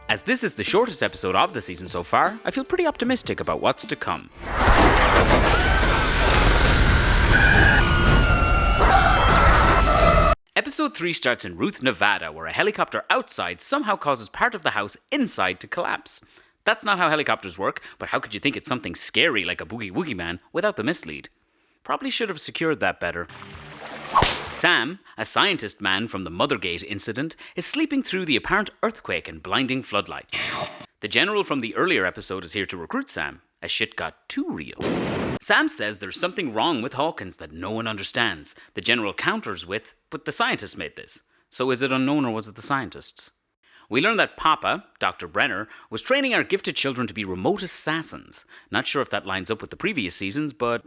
As this is the shortest episode of the season so far, I feel pretty optimistic about what's to come. Episode 3 starts in Ruth, Nevada, where a helicopter outside somehow causes part of the house inside to collapse. That's not how helicopters work, but how could you think it's something scary like a boogie woogie man without the mislead? Probably should have secured that better. Sam, a scientist man from the Mothergate incident, is sleeping through the apparent earthquake and blinding floodlights. The general from the earlier episode is here to recruit Sam, as shit got too real. Sam says there's something wrong with Hawkins that no one understands. The general counters with, but the scientists made this. So is it unknown or was it the scientists? We learn that Papa, Dr. Brenner, was training our gifted children to be remote assassins. Not sure if that lines up with the previous seasons, but...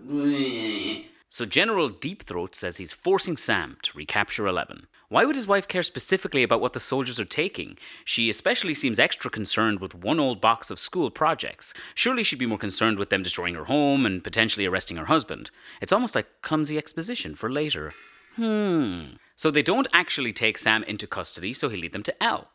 So General Deepthroat says he's forcing Sam to recapture 11. Why would his wife care specifically about what the soldiers are taking? She especially seems extra concerned with one old box of school projects. Surely she'd be more concerned with them destroying her home and potentially arresting her husband. It's almost like clumsy exposition for later. So they don't actually take Sam into custody, so he'll lead them to Elle.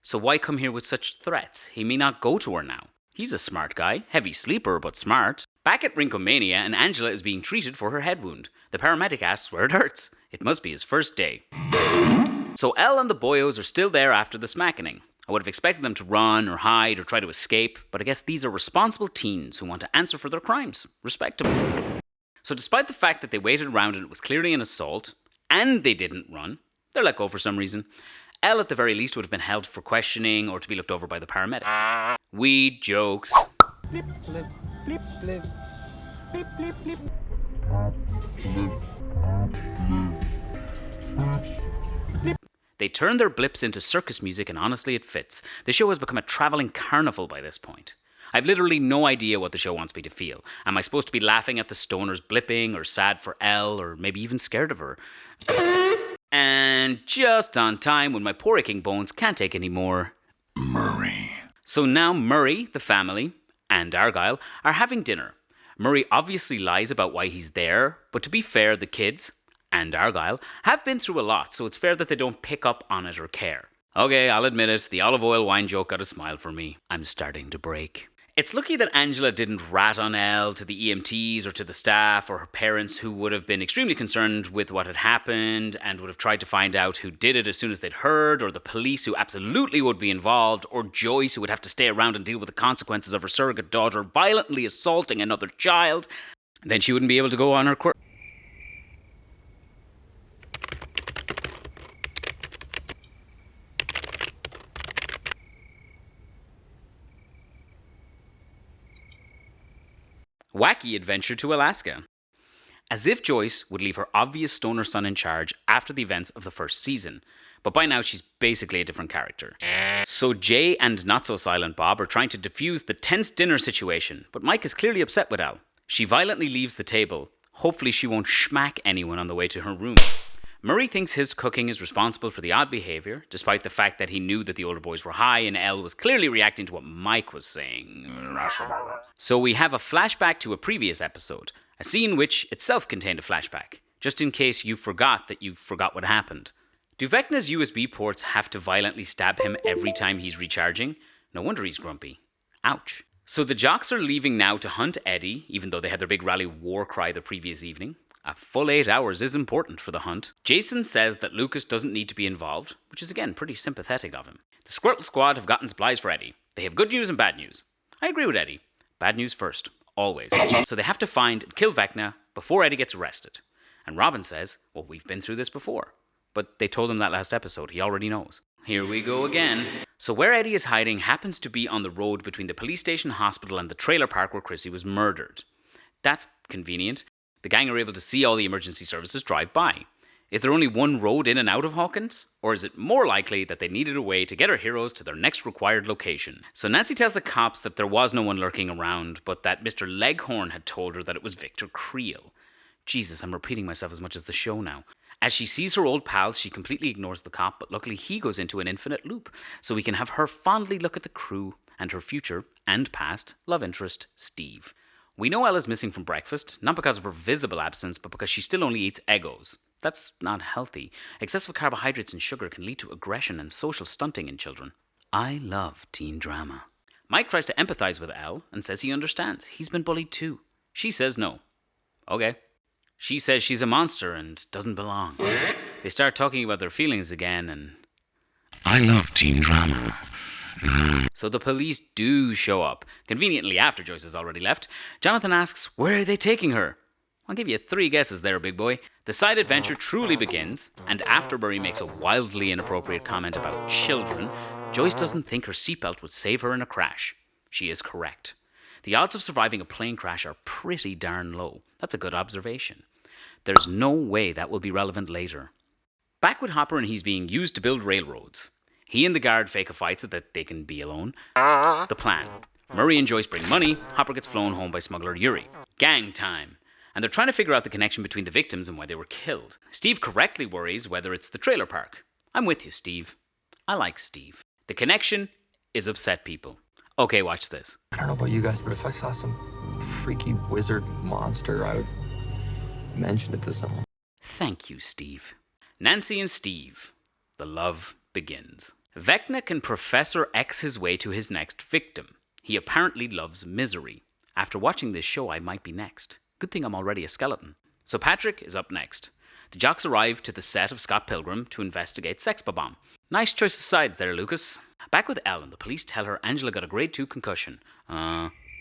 So why come here with such threats? He may not go to her now. He's a smart guy, heavy sleeper, but smart. Back at Rinkomania, and Angela is being treated for her head wound. The paramedic asks where it hurts. It must be his first day. So Elle and the boyos are still there after the smackening. I would have expected them to run or hide or try to escape, but I guess these are responsible teens who want to answer for their crimes. Respectable. So despite the fact that they waited around and it was clearly an assault, and they didn't run, they're let go for some reason. Elle at the very least would have been held for questioning or to be looked over by the paramedics. Weed jokes. Blip, blip, blip, blip. Blip, blip, blip. They turn their blips into circus music, and honestly it fits. The show has become a travelling carnival by this point. I've literally no idea what the show wants me to feel. Am I supposed to be laughing at the stoners blipping, or sad for Elle, or maybe even scared of her? And just on time, when my poor aching bones can't take any more, Murray. So now Murray, the family, and Argyle are having dinner. Murray obviously lies about why he's there, but to be fair, the kids, and Argyle, have been through a lot, so it's fair that they don't pick up on it or care. Okay, I'll admit it, the olive oil wine joke got a smile for me. I'm starting to break. It's lucky that Angela didn't rat on Elle to the EMTs or to the staff or her parents, who would have been extremely concerned with what had happened and would have tried to find out who did it as soon as they'd heard, or the police who absolutely would be involved, or Joyce who would have to stay around and deal with the consequences of her surrogate daughter violently assaulting another child. Then she wouldn't be able to go on her wacky adventure to Alaska. As if Joyce would leave her obvious stoner son in charge after the events of the first season. But by now she's basically a different character. So Jay and not-so-silent Bob are trying to defuse the tense dinner situation, but Mike is clearly upset with Elle. She violently leaves the table. Hopefully she won't schmack anyone on the way to her room. Murray thinks his cooking is responsible for the odd behavior, despite the fact that he knew that the older boys were high and Elle was clearly reacting to what Mike was saying. So we have a flashback to a previous episode, a scene which itself contained a flashback, just in case you forgot that you forgot what happened. Do Vecna's USB ports have to violently stab him every time he's recharging? No wonder he's grumpy. Ouch. So the jocks are leaving now to hunt Eddie, even though they had their big rally war cry the previous evening. A full 8 hours is important for the hunt. Jason says that Lucas doesn't need to be involved, which is again pretty sympathetic of him. The Squirtle Squad have gotten supplies for Eddie. They have good news and bad news. I agree with Eddie. Bad news first, always. So they have to find and kill Vecna before Eddie gets arrested. And Robin says, well, we've been through this before. But they told him that last episode, he already knows. Here we go again. So where Eddie is hiding happens to be on the road between the police station, hospital, and the trailer park where Chrissy was murdered. That's convenient. The gang are able to see all the emergency services drive by. Is there only one road in and out of Hawkins? Or is it more likely that they needed a way to get our heroes to their next required location? So Nancy tells the cops that there was no one lurking around, but that Mr. Leghorn had told her that it was Victor Creel. Jesus, I'm repeating myself as much as the show now. As she sees her old pals, she completely ignores the cop, but luckily he goes into an infinite loop, so we can have her fondly look at the crew and her future and past love interest, Steve. We know Ella's missing from breakfast, not because of her visible absence, but because she still only eats Eggos. That's not healthy. Excessive carbohydrates and sugar can lead to aggression and social stunting in children. I love teen drama. Mike tries to empathize with Elle and says he understands. He's been bullied too. She says no. Okay. She says she's a monster and doesn't belong. They start talking about their feelings again and... I love teen drama. So the police do show up, conveniently after Joyce has already left. Jonathan asks, where are they taking her? I'll give you 3 guesses there, big boy. The side adventure truly begins, and after Murray makes a wildly inappropriate comment about children, Joyce doesn't think her seatbelt would save her in a crash. She is correct. The odds of surviving a plane crash are pretty darn low. That's a good observation. There's no way that will be relevant later. Back with Hopper and he's being used to build railroads. He and the guard fake a fight so that they can be alone. The plan. Murray and Joyce bring money, Hopper gets flown home by smuggler Yuri. Gang time. And they're trying to figure out the connection between the victims and why they were killed. Steve correctly worries whether it's the trailer park. I'm with you, Steve. I like Steve. The connection is upset people. Okay, watch this. I don't know about you guys, but if I saw some freaky wizard monster, I would mention it to someone. Thank you, Steve. Nancy and Steve. The love begins. Vecna can Professor X his way to his next victim. He apparently loves misery. After watching this show, I might be next. Good thing I'm already a skeleton. So Patrick is up next. The jocks arrive to the set of Scott Pilgrim to investigate Sex Bomb. Nice choice of sides there, Lucas. Back with Elle, the police tell her Angela got a grade 2 concussion.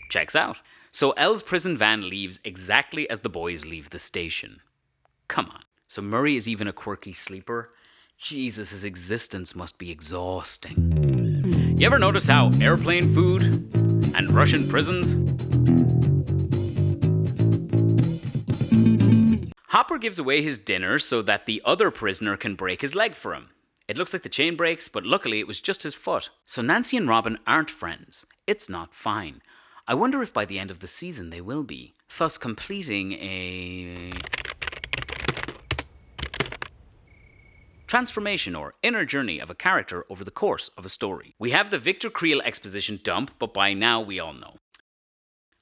Checks out. So Elle's prison van leaves exactly as the boys leave the station. Come on. So Murray is even a quirky sleeper? Jesus, his existence must be exhausting. You ever notice how airplane food and Russian prisons? Hopper gives away his dinner so that the other prisoner can break his leg for him. It looks like the chain breaks, but luckily it was just his foot. So Nancy and Robin aren't friends. It's not fine. I wonder if by the end of the season they will be, thus completing a transformation or inner journey of a character over the course of a story. We have the Victor Creel exposition dump, but by now we all know.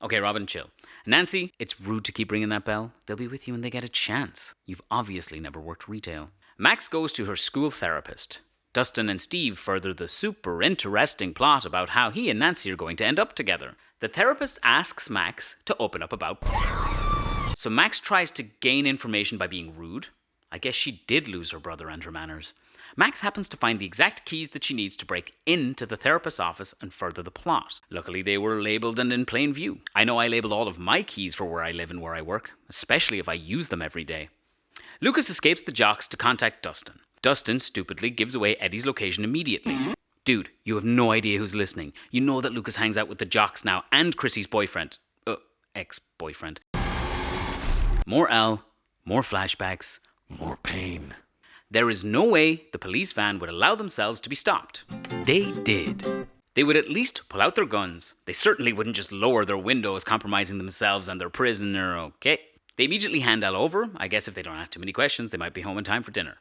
Okay, Robin, chill. Nancy, it's rude to keep ringing that bell. They'll be with you when they get a chance. You've obviously never worked retail. Max goes to her school therapist. Dustin and Steve further the super interesting plot about how he and Nancy are going to end up together. The therapist asks Max to open up about... So Max tries to gain information by being rude. I guess she did lose her brother and her manners. Max happens to find the exact keys that she needs to break into the therapist's office and further the plot. Luckily, they were labelled and in plain view. I know I labelled all of my keys for where I live and where I work, especially if I use them every day. Lucas escapes the jocks to contact Dustin. Dustin stupidly gives away Eddie's location immediately. Dude, you have no idea who's listening. You know that Lucas hangs out with the jocks now and Chrissy's boyfriend. Ex-boyfriend. More Elle, more flashbacks, more pain. There is no way the police van would allow themselves to be stopped. They did. They would at least pull out their guns. They certainly wouldn't just lower their windows, compromising themselves and their prisoner, okay? They immediately hand Elle over. I guess if they don't ask too many questions, they might be home in time for dinner.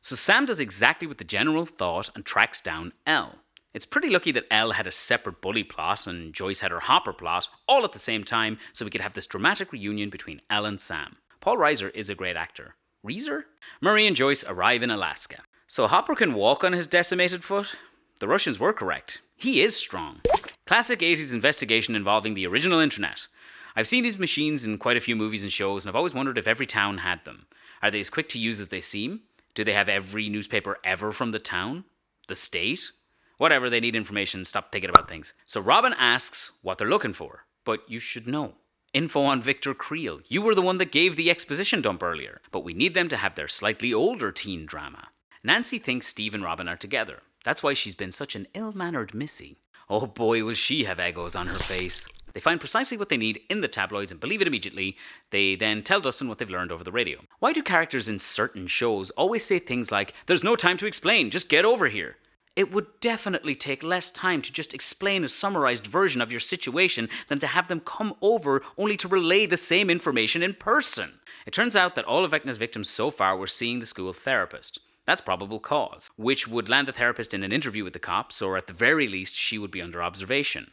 So Sam does exactly what the general thought and tracks down Elle. It's pretty lucky that Elle had a separate bully plot and Joyce had her Hopper plot all at the same time so we could have this dramatic reunion between Elle and Sam. Paul Reiser is a great actor. Reiser? Murray and Joyce arrive in Alaska. So Hopper can walk on his decimated foot? The Russians were correct. He is strong. Classic 80s investigation involving the original internet. I've seen these machines in quite a few movies and shows, and I've always wondered if every town had them. Are they as quick to use as they seem? Do they have every newspaper ever from the town? The state? Whatever, they need information, stop thinking about things. So Robin asks what they're looking for. But you should know. Info on Victor Creel. You were the one that gave the exposition dump earlier. But we need them to have their slightly older teen drama. Nancy thinks Steve and Robin are together. That's why she's been such an ill-mannered missy. Oh boy, will she have egos on her face. They find precisely what they need in the tabloids and believe it immediately. They then tell Dustin what they've learned over the radio. Why do characters in certain shows always say things like, "There's no time to explain, just get over here"? It would definitely take less time to just explain a summarized version of your situation than to have them come over only to relay the same information in person. It turns out that all of Vecna's victims so far were seeing the school therapist. That's probable cause, which would land the therapist in an interview with the cops, or at the very least, she would be under observation.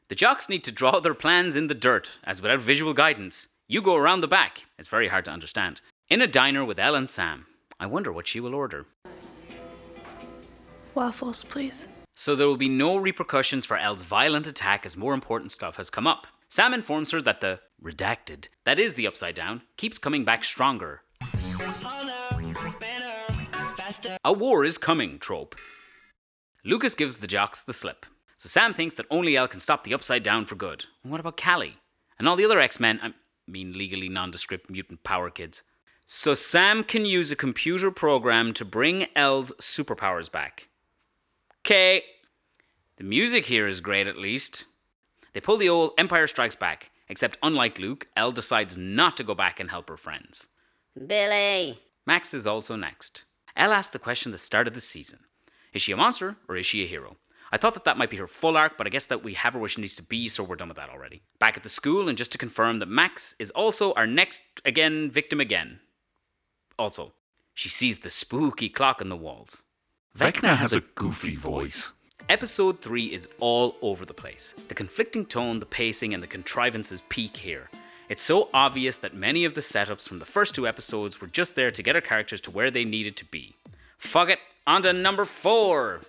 The jocks need to draw their plans in the dirt, as without visual guidance, you go around the back. It's very hard to understand. In a diner with Elle and Sam. I wonder what she will order. Waffles, please. So there will be no repercussions for Elle's violent attack as more important stuff has come up. Sam informs her that the redacted, that is the Upside Down, keeps coming back stronger. A war is coming trope. Lucas gives the jocks the slip. So Sam thinks that only Elle can stop the Upside Down for good. And what about Callie? And all the other X-Men, I mean legally nondescript mutant power kids. So Sam can use a computer program to bring Elle's superpowers back. Okay. The music here is great at least. They pull the old Empire Strikes Back, except unlike Luke, Elle decides not to go back and help her friends. Billy! Max is also next. Elle asks the question that started the season. Is she a monster or is she a hero? I thought that might be her full arc, but I guess that we have her where she needs to be, so we're done with that already. Back at the school, and just to confirm that Max is also our next, victim again. Also, she sees the spooky clock on the walls. Vecna has a goofy voice. Episode 3 is all over the place. The conflicting tone, the pacing, and the contrivances peak here. It's so obvious that many of the setups from the first 2 episodes were just there to get our characters to where they needed to be. Fuck it, on to number 4!